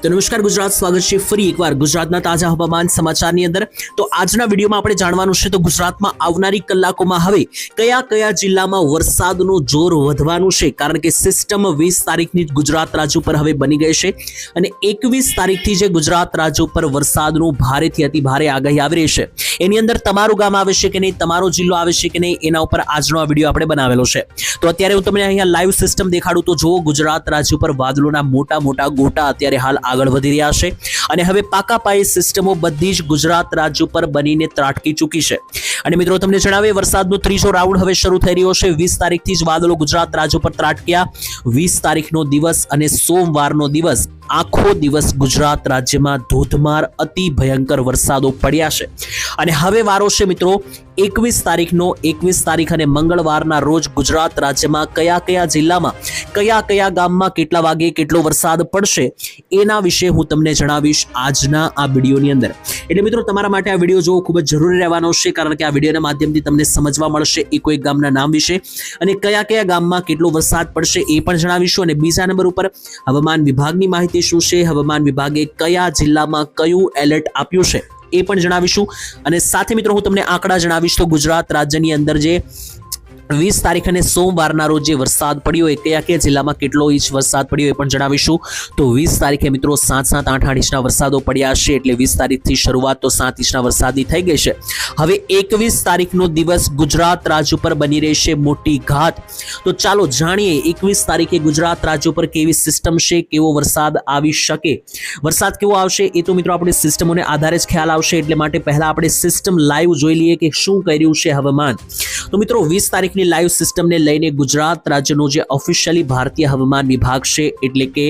તો નમસ્કાર ગુજરાત, સ્વાગત છે ફરી એકવાર ગુજરાતના તાજા હવામાન સમાચારની અંદર। તો આજના વિડીયોમાં આપણે જાણવાનું છે તો ગુજરાતમાં આવનારી કલાકોમાં હવે કયા કયા જિલ્લામાં વરસાદનું જોર વધવાનું છે, કારણ કે સિસ્ટમ 20 તારીખની ગુજરાત રાજ્ય પર હવે બની ગઈ છે અને 21 તારીખથી જે ગુજરાત રાજ્ય પર વરસાદનું ભારેથી અતિ ભારે આગાહી આવી રહી છે, એની અંદર તમારું ગામ આવે છે કે નહીં, તમારો જિલ્લો આવે છે કે નહીં, એના ઉપર આજનો આ વિડીયો આપણે બનાવેલો છે। તો અત્યારે હું તમને અહીંયા લાઈવ સિસ્ટમ દેખાડું તો જુઓ, ગુજરાત રાજ્ય પર વાદળોના મોટા મોટા ગોટા અત્યારે હાલ આગળ વધી રહ્યા છે અને હવે પાકા પાયે સિસ્ટમો બધી જ ગુજરાત રાજ્ય પર બનીને ત્રાટકી ચૂકી છે। અને મિત્રો તમને જણાવીએ, વરસાદનો ત્રીજો રાઉન્ડ હવે શરૂ થઈ રહ્યો છે। 20 તારીખથી જ વાદળો ગુજરાત રાજ્ય પર ત્રાટક્યા। 20 તારીખનો દિવસ અને સોમવારનો દિવસ આખો દિવસ ગુજરાત રાજ્યમાં ધોધમાર અતિ ભયંકર વરસાદો પડ્યા છે અને હવે વારો છે મિત્રો 21 તારીખનો। 21 તારીખ અને મંગળવારના રોજ ગુજરાત રાજ્યમાં કયા કયા જિલ્લામાં કયા કયા ગામમાં કેટલા વાગે કેટલો વરસાદ પડશે એના વિશે હું તમને જણાવીશ આજના આ વિડીયોની અંદર। એટલે મિત્રો તમારા માટે આ વિડીયો જોવો ખૂબ જ જરૂરી રહેવાનો છે, કારણ કે આ વિડીયોના માધ્યમથી તમને સમજવા મળશે એક એક ગામના નામ વિશે અને કયા કયા ગામમાં કેટલો વરસાદ પડશે એ પણ જણાવીશું। અને બીજા નંબર ઉપર હવામાન વિભાગની માહિતી શું છે, હવામાન વિભાગે કયા જિલ્લામાં કયું એલર્ટ આપ્યું છે એ પણ જણાવીશું। અને સાથે મિત્રો હું તમને આંકડા જણાવીશ તો ગુજરાત રાજ્યની અંદર જે 20 તારીખ અને સોમવારના રોજ જે વરસાદ પડ્યો એ કયા કયા જિલ્લામાં કેટલો ઇંચ વરસાદ પડ્યો એ પણ જણાવીશું। તો 20 તારીખે મિત્રો 7-7, 8-8 ઇંચના વરસાદો પડ્યા છે, એટલે 20 તારીખથી શરૂઆત તો 7 ઇંચના વરસાદની થઈ ગઈ છે। હવે 21 તારીખનો દિવસ ગુજરાત રાજ્ય ઉપર બની રહેશે મોટી ઘાત। તો ચાલો જાણીએ 21 તારીખે ગુજરાત રાજ્ય પર કેવી સિસ્ટમ છે, કેવો વરસાદ આવી શકે, વરસાદ કેવો આવશે એ તો મિત્રો આપણે સિસ્ટમોને આધારે જ ખ્યાલ આવશે, એટલે માટે પહેલા આપણે સિસ્ટમ લાઈવ જોઈ લઈએ કે શું કર્યું છે હવામાન। તો મિત્રો 20 તારીખ લાઈવ સિસ્ટમને લઈને ગુજરાત રાજ્યનું જે ઓફિશિયલી ભારતીય હવામાન વિભાગ છે, એટલે કે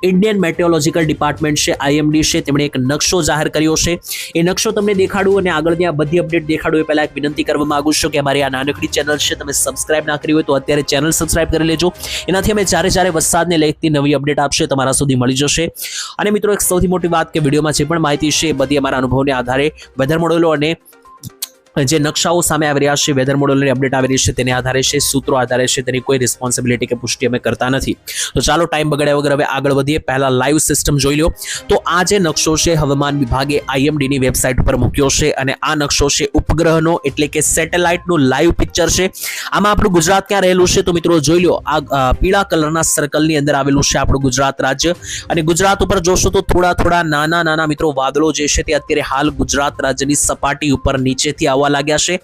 ઇન્ડિયન મેટેરોલોજીકલ ડિપાર્ટમેન્ટ છે, IMD છે, તેમણે એક નકશો જાહેર કર્યો છે। એ નકશો તમને દેખાડું અને આગળની આ બધી અપડેટ દેખાડું એ પહેલા એક વિનંતી કરવા માંગુ છું કે અમારી આ નાનકડી ચેનલ છે, તમે સબસ્ક્રાઇબ ના કરી હોય તો અત્યારે ચેનલ સબસ્ક્રાઇબ કરી લેજો। એનાથી અમે જ્યારે વરસાદને લગતી નવી અપડેટ આપશે તમારા સુધી મળી જશે। અને મિત્રો એક સૌથી મોટી વાત કે વિડીયોમાં જે પણ માહિતી છે એ બધી અમારા અનુભવને આધારે વેધર મોડેલો અને જે નકશાઓ સામે આવી રહ્યા છે, વેધર મોડેલની અપડેટ આવી રહી છે તેના આધારે છે, સૂત્રો આધારે છે, તેની કોઈ રિસ્પોન્સિબિલિટી કે પુષ્ટિ અમે કરતા નથી। તો ચાલો ટાઈમ બગાડ્યા વગર હવે આગળ વધીએ। પહેલા લાઈવ સિસ્ટમ જોઈ લો। તો આ જે નકશો છે હવામાન વિભાગે IMD ની વેબસાઇટ પર મૂક્યો છે અને આ નકશો છે ઉપગ્રહનો, એટલે કે સેટેલાઇટનું લાઈવ પિક્ચર છે। આમાં આપણું ગુજરાત ક્યાં રહેલું છે તો મિત્રો જોઈ લો, આ પીળા કલરના સર્કલની અંદર આવેલું છે આપણું ગુજરાત રાજ્ય। અને ગુજરાત ઉપર જોશો તો થોડા નાના મિત્રો વાદળો જે છે તે અત્યારે હાલ ગુજરાત રાજ્યની સપાટી ઉપર નીચેથી લાગ્યા છે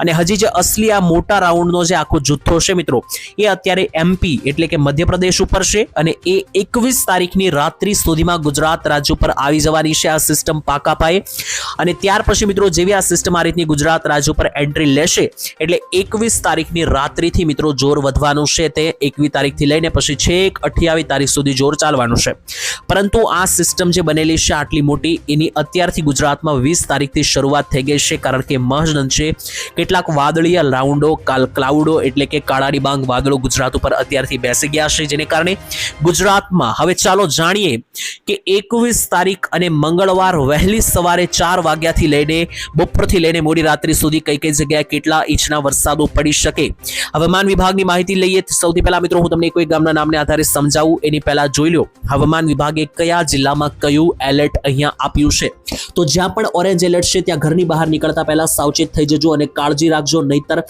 અને હજી જે અસલી આ મોટા રાઉન્ડનો જે આખો જથ્થો છે મિત્રો એ અત્યારે MP એટલે કે મધ્યપ્રદેશ ઉપર છે અને એ 21 તારીખની રાત્રિ સુધીમાં ગુજરાત રાજ્ય ઉપર આવી જવાની છે આ સિસ્ટમ પાકા પાયે। અને ત્યાર પછી મિત્રો જેવી આ સિસ્ટમ આ રીતની ગુજરાત રાજ્ય ઉપર એન્ટ્રી લેશે એટલે 21 તારીખની રાત્રિથી મિત્રો જોર વધવાનું છે, તે 21 તારીખથી લઈને પછી છેક 28 તારીખ સુધી જોર ચાલવાનું છે। પરંતુ આ સિસ્ટમ જે બનેલી છે આટલી મોટી, એની અત્યારથી ગુજરાતમાં 20 તારીખથી શરૂઆત થઈ ગઈ છે, કારણ કે છે કેટલાક વાદળીય રાઉન્ડો ક્લાઉડો એટલે કે કાળા ડિબાંગ વાદળો ગુજરાત ઉપર અત્યારથી બેસી ગયા છે, જેને કારણે ગુજરાતમાં હવે ચાલો જાણીએ કે 21 તારીખ અને મંગળવાર વહેલી સવારે 4 વાગ્યાથી લઈને બપોરથી લઈને મોડી રાત્રિ સુધી કઈ કઈ જગ્યાએ કેટલા ઇંચના વરસાદો પડી શકે। હવામાન વિભાગની માહિતી લઈએ તો સૌથી પહેલા મિત્રો હું તમને કોઈ ગામના નામને આધારે સમજાવું, એની પહેલા જોઈ લો હવામાન વિભાગે કયા જિલ્લામાં કયું એલર્ટ અહીંયા આપ્યું છે। તો જ્યાં પણ ઓરેન્જ એલર્ટ છે ત્યાં ઘરની બહાર નીકળતા પહેલા સાવચેત થઈ જજો અને કાળજી રાખજો, નહીતર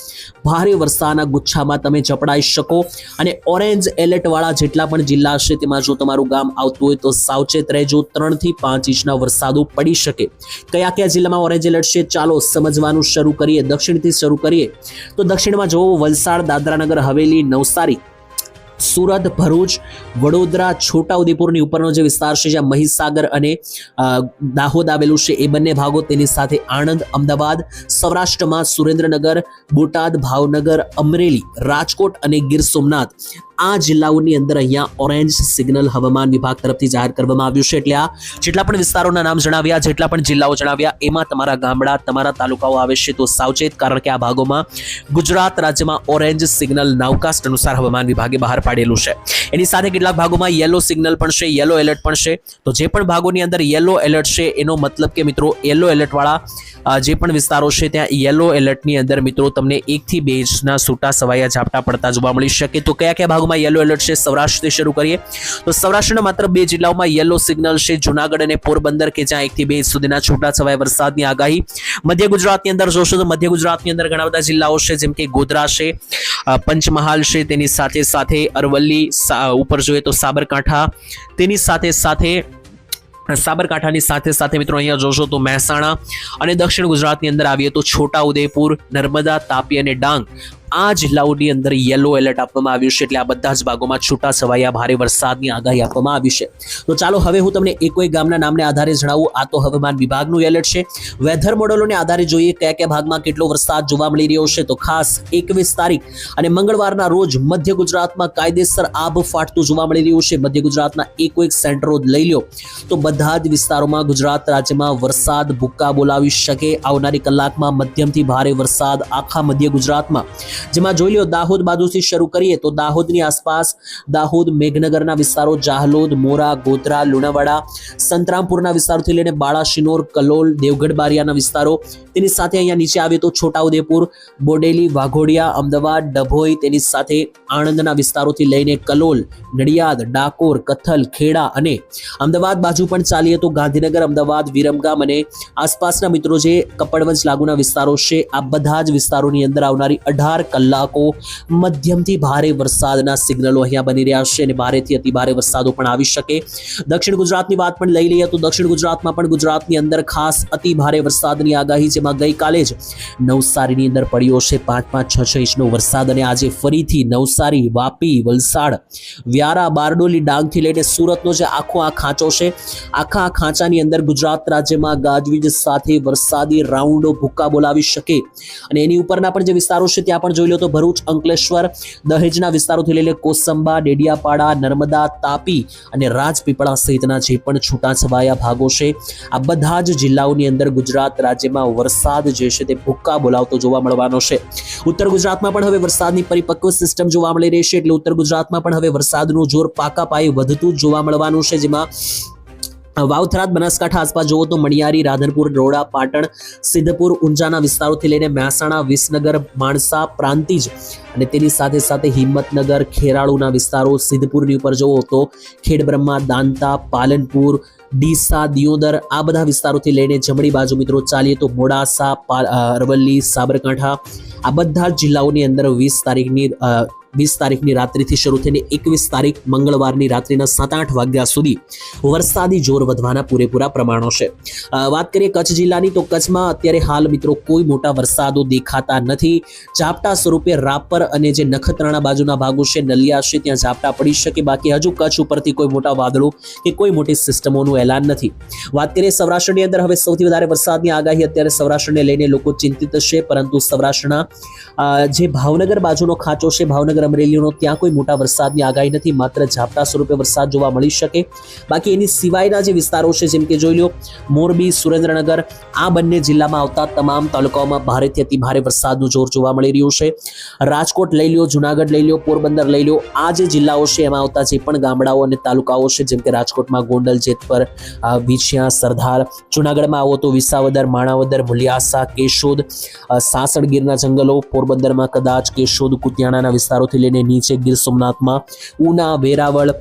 ભારે વરસાદના ગુચ્છામાં તમે ઝપડાઈ શકો। અને ઓરેન્જ એલર્ટ વાળા જેટલા પણ જિલ્લા છે તેમાં જો તમારું ગામ આવતું હોય તો સાવચેત રહેજો, 3 થી 5 ઇંચના વરસાદો પડી શકે। કયા કયા જિલ્લામાં ઓરેન્જ એલર્ટ છે ચાલો સમજવાનું શરૂ કરીએ। દક્ષિણથી શરૂ કરીએ તો દક્ષિણમાં જોવો વલસાડ, દાદરાનગર હવેલી, નવસારી, સુરત, ભરૂચ, વડોદરા, છોટાઉદેપુરની ઉપરનો જે વિસ્તાર છે જ્યાં મહીસાગર અને દાહોદ આવેલું છે એ બંને ભાગો, તેની સાથે આણંદ, અમદાવાદ, સૌરાષ્ટ્રમાં સુરેન્દ્રનગર, બોટાદ, ભાવનગર, અમરેલી, રાજકોટ અને ગીર સોમનાથ, આ જિલ્લાઓની અંદર અહીંયા ઓરેન્જ સિગ્નલ હવામાન વિભાગ તરફથી જાહેર કરવામાં આવ્યું છે। એટલે આ જેટલા પણ વિસ્તારોના નામ જણાવ્યા, જેટલા પણ જિલ્લાઓ જણાવ્યા, એમાં તમારા ગામડા, તમારા તાલુકાઓ આવે છે તો સાવચેત, કારણ કે આ ભાગોમાં ગુજરાત રાજ્યમાં ઓરેન્જ સિગ્નલ નાઉકાસ્ટ અનુસાર હવામાન વિભાગે બહાર પાડેલું છે। એની સાથે કેટલાક ભાગોમાં યેલો સિગ્નલ પણ છે, યેલો એલર્ટ પણ છે। તો જે પણ ભાગોની અંદર યેલો એલર્ટ છે એનો મતલબ કે મિત્રો યેલો એલર્ટ વાળા જે પણ વિસ્તારો છે ત્યાં યેલો એલર્ટની અંદર મિત્રો તમને 1 થી 2 ઇંચના છૂટા સવાયા ઝાપટા પડતા જોવા મળી શકે। તો કયા કયા ભાગોમાં જિલ્લાઓમાં યલો એલર્ટ છે. સૌરાષ્ટ્રથી શરૂ કરીએ તો સૌરાષ્ટ્રના માત્ર 2 જિલ્લાઓમાં યલો સિગ્નલ છે, જુનાગઢ અને પોરબંદર, કે જ્યાં 1 થી 2 ઇંચ સુધીના છૂટાછવાયા વરસાદની આગાહી. મધ્ય ગુજરાતની અંદર જોશો તો મધ્ય ગુજરાતની અંદર ઘણા બધા જિલ્લાઓ છે, જેમ કે ગોધરા છે, પંચમહાલ છે, તેની સાથે સાથે અરવલ્લી, ઉપર જોઈએ તો સાબરકાંઠા, તેની સાથે સાથે સાબરકાંઠાની સાથે સાથે મિત્રો અહીંયા જોશો તો મહેસાણા, અને દક્ષિણ ગુજરાતની અંદર આવીએ તો છોટા ઉદેપુર, નર્મદા, તાપી અને ડાંગ, આ જિલ્લાઓની અંદર યલો એલર્ટ આપવામાં આવ્યું છે. એટલે આ બધા જ ભાગોમાં છૂટાછવાયા ભારે વરસાદની આગાહી આપવામાં આવી છે. તો ચાલો હવે હું તમને એકોઈ ગામના નામને આધારે જણાવું. આ તો હવામાન વિભાગનું એલર્ટ છે. વેધર મોડેલોને આધારે જોઈએ કયા કયા ભાગમાં કેટલો વરસાદ જોવા મળી રહ્યો છે. તો ખાસ 21 તારીખ અને મંગળવારના રોજ મધ્ય ગુજરાતમાં કાયદેસર આભ ફાટતું જોવા મળી રહ્યું છે. મધ્ય ગુજરાતના એકોઈક સેન્ટરો લઈ લો તો બધા જ વિસ્તારોમાં ગુજરાત રાજ્યમાં વરસાદ ભૂક્કા બોલાવી શકે. આવનારી કલાકમાં મધ્યમથી ભારે વરસાદ આખા મધ્ય ગુજરાતમાં, જેમાં જોઈ લો દાહોદ બાજુથી શરૂ કરીએ તો દાહોદની આસપાસ, દાહોદ, મેઘનગરના વિસ્તારો, જાહલોદ, મોરા, ગોધરા, લુણાવાડા, સંતરામપુરના વિસ્તારોથી લઈને બાળાશિનોર, કલોલ, દેવગઢ બારિયાના વિસ્તારો, તેની સાથે અહીંયા નીચે આવે તો છોટાઉદેપુર, બોડેલી, વાઘોડિયા, અમદાવાદ, ડભોઈ, તેની સાથે આણંદના વિસ્તારોથી લઈને કલોલ, નડિયાદ, ડાકોર, કથલ, ખેડા અને અમદાવાદ બાજુ પણ ચાલીએ તો ગાંધીનગર, અમદાવાદ, વિરમગામ અને આસપાસના મિત્રો જે કપડવંજ લાગુના વિસ્તારો છે, આ બધા જ વિસ્તારોની અંદર આવનારી 18 કલાકો મધ્યમથી ભારે વરસાદના સિગ્નલો અહીંયા બની રહ્યા છે અને ભારેથી અતિ ભારે વરસાદો પણ આવી શકે. દક્ષિણ ગુજરાતની વાત પણ લઈ લઈએ તો દક્ષિણ ગુજરાતમાં પણ ગુજરાતની અંદર ખાસ અતિ ભારે વરસાદની આગાહી, જેમાં ગઈકાલે જ નવસારીની અંદર પડ્યો છે 5-5, 6-6 ઇંચનો વરસાદ અને આજે ફરીથી નવસારી, વાપી, વલસાડ, વ્યારા, બારડોલી, ડાંગથી લઈને સુરતનો જે આખો આ ખાંચો છે, આખા આ ખાંચાની અંદર ગુજરાત રાજ્યમાં ગાજવીજ સાથે વરસાદી રાઉન્ડો ભૂક્કા બોલાવી શકે. અને એની ઉપરના પણ જે વિસ્તારો છે ત્યાં પણ જોઈ લો તો ભરૂચ, અંકલેશ્વર, દહેજના વિસ્તારોથી લઈને કોસંબા, ડેડિયાપાડા, નર્મદા, તાપી અને રાજપીપળા સહિતના જે પણ છૂટાછવાયા ભાગો છે, આ બધા જ જિલ્લાઓની અંદર ગુજરાત રાજ્યમાં વરસાદ જે છે તે ભૂક્કા બોલાવતો જોવા મળવાનો છે. ઉત્તર ગુજરાતમાં પણ હવે વરસાદની પરિપક્વ સિસ્ટમ જોવા મળી રહી છે. એટલે ઉત્તર ગુજરાતમાં પણ હવે વરસાદનું જોર પાકા પાયે વધતું જ જોવા મળવાનું છે, જેમાં વાવથરાદ, બનાસકાંઠા આસપાસ જુઓ તો મણિયારી, રાધનપુર, રોડા, પાટણ, સિદ્ધપુર, ઊંઝાના વિસ્તારોથી લઈને મહેસાણા, વિસનગર, માણસા, પ્રાંતિજ અને તેની સાથે સાથે હિંમતનગર, ખેરાળુના વિસ્તારો, સિદ્ધપુરની ઉપર જુઓ તો ખેડબ્રહ્મા, દાંતા, પાલનપુર, ડીસા, દિયોદર, આ બધા વિસ્તારોથી લઈને જમણી બાજુ મિત્રો ચાલીએ તો મોડાસા, અરવલ્લી, સાબરકાંઠા, આ બધા જ જિલ્લાઓની અંદર 20 તારીખની રાત્રિથી શરૂ થઈને 21 તારીખ મંગળવારની રાત્રિના 7-8 વાગ્યા સુધી વરસાદી જોર વધવાના પૂરેપૂરા પ્રમાણો છે. વાત કરીએ કચ્છ જિલ્લાની તો કચ્છમાં અત્યારે હાલ મિત્રો કોઈ મોટા વરસાદો દેખાતા નથી. ઝાપટા સ્વરૂપે રાપર અને જે નખત્રાણા બાજુના ભાગો છે, નલિયા છે, ત્યાં ઝાપટા પડી શકે. બાકી હજુ કચ્છ ઉપરથી કોઈ મોટા વાદળો કે કોઈ મોટી સિસ્ટમોનું એલાન નથી. વાત કરીએ સૌરાષ્ટ્રની અંદર હવે સૌથી વધારે વરસાદની આગાહી અત્યારે સૌરાષ્ટ્રને લઈને લોકો ચિંતિત છે, પરંતુ સૌરાષ્ટ્રના જે ભાવનગર બાજુનો ખાંચો છે, ભાવનગર, અમરેલીનો, ત્યાં કોઈ મોટા વરસાદની આગાહી નથી. માત્ર ઝાપટા સ્વરૂપે વરસાદ જોવા મળી શકે. બાકી એની સિવાયના જે વિસ્તારો છે, જેમ કે જોઈ લો મોરબી, સુરેન્દ્રનગર, આ બંને જિલ્લામાં આવતા તમામ તાલુકાઓમાં ભારેથી અતિ ભારે વરસાદનું જોર જોવા મળી રહ્યું છે. રાજકોટ લઈ લો, જુનાગઢ લઈ લો, પોરબંદર લઈ લો, આ જે જિલ્લાઓ છે એમાં આવતા જે પણ ગામડાઓ અને તાલુકાઓ છે, જેમ કે રાજકોટમાં ગોંડલ, જેતપર, વિછિયા, સરદાર, જુનાગઢમાં આવો તો વિસાવદર, માણાવદર, મુલિયાસા, કેશોદ, સાસણગીરના જંગલો, પોરબંદરમાં કદાચ કેશોદ, કુતિયાણાના વિસ્તારોથી લઈને નીચે ગીર સોમનાથમાં ઉના, વેરાવળ,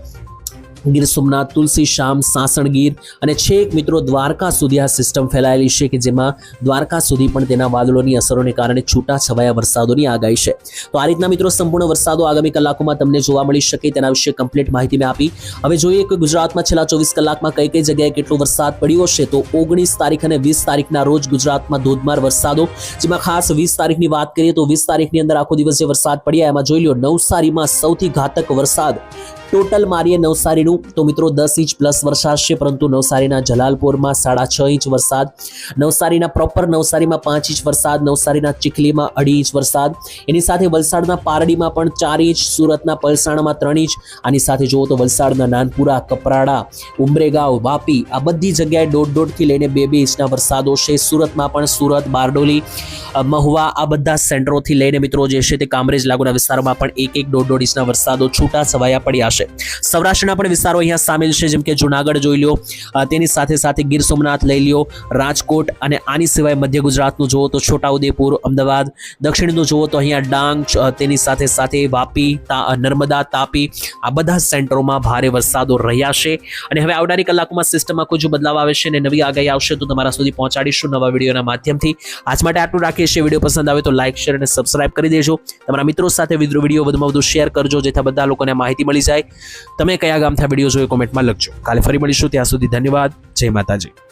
ગીર સોમનાથ, તુલસી શ્યામ, સાસણગીર અને છેક મિત્રો દ્વારકા સુધી આ સિસ્ટમ ફેલાયેલી છે, કે જેમાં દ્વારકા સુધી પણ તેના વાદળોની અસરોને કારણે છૂટા છવાયા વરસાદોની આગાહી છે. તો આ રીતના મિત્રો સંપૂર્ણ વરસાદો આગામી કલાકોમાં તમને જોવા મળી શકે તેના વિશે કમ્પ્લીટ માહિતી મેં આપી. હવે જોઈએ કે ગુજરાતમાં છેલ્લા 24 કલાકમાં કઈ કઈ જગ્યાએ કેટલો વરસાદ પડ્યો છે. તો 19 તારીખ અને 20 તારીખના રોજ ગુજરાતમાં ધોધમાર વરસાદો, જેમાં ખાસ 20 તારીખની વાત કરીએ તો 20 તારીખની અંદર આખો દિવસ જે વરસાદ પડ્યા એમાં જોઈ લો નવસારીમાં સૌથી ઘાતક વરસાદ ટોટલ મારીએ નવસારીનું તો મિત્રો 10 ઇંચ પ્લસ વરસાદ છે, પરંતુ નવસારીના જલાલપોરમાં 6.5 ઇંચ વરસાદ, નવસારીના પ્રોપર નવસારીમાં 5 ઇંચ વરસાદ, નવસારીના ચીખલીમાં 2.5 ઇંચ વરસાદ, એની સાથે વલસાડના પારડીમાં પણ 4 ઇંચ, સુરતના પલસાણામાં 3 ઇંચ, આની સાથે જુઓ તો વલસાડના નાનપુરા, કપરાડા, ઉમરેગાંવ, વાપી આ બધી જગ્યાએ 1.5 થી લઈને 2 ઇંચના વરસાદો છે. સુરતમાં પણ સુરત, બારડોલી, મહુવા આ બધા સેન્ટરોથી લઈને મિત્રો જે છે તે કામરેજ લાગુના વિસ્તારોમાં પણ 1-1, 1.5 ઇંચના વરસાદો છૂટા છવાયા પડ્યા છે. આવશે। સૌરાષ્ટ્રના પણ વિસ્તારો અહીંયા સામેલ છે, જેમ કે જુનાગઢ જોઈ લો, તેની સાથે સાથે ગીર સોમનાથ લઈ લ્યો, રાજકોટ, અને આની સિવાય મધ્ય ગુજરાતનું જુઓ તો છોટાઉદેપુર, અમદાવાદ, દક્ષિણનું જુઓ તો અહીંયા ડાંગ, તેની સાથે સાથે વાપી, નર્મદા, તાપી, આ બધા સેન્ટરોમાં ભારે વરસાદો રહ્યા છે। અને હવે આવનારી કલાકોમાં સિસ્ટમમાં કોઈ જો બદલાવ આવે છે અને નવી આગાહી આવશે તો તમારા સુધી પહોંચાડીશું નવા વિડીયોના માધ્યમથી। આજ માટે આટલું રાખીએ છીએ। વિડીયો પસંદ આવે તો લાઇક, શેર અને સબસ્ક્રાઇબ કરી દેજો। તમારા મિત્રો સાથે વિડીયો વધુમાં વધુ શેર કરજો, જેથી બધા લોકોને માહિતી મળી જાય। તમે કયા ગામથી વિડીયો જોયો કોમેન્ટમાં લખજો। કાલે ફરી મળીશું, ત્યાં સુધી ધન્યવાદ। જય માતાજી।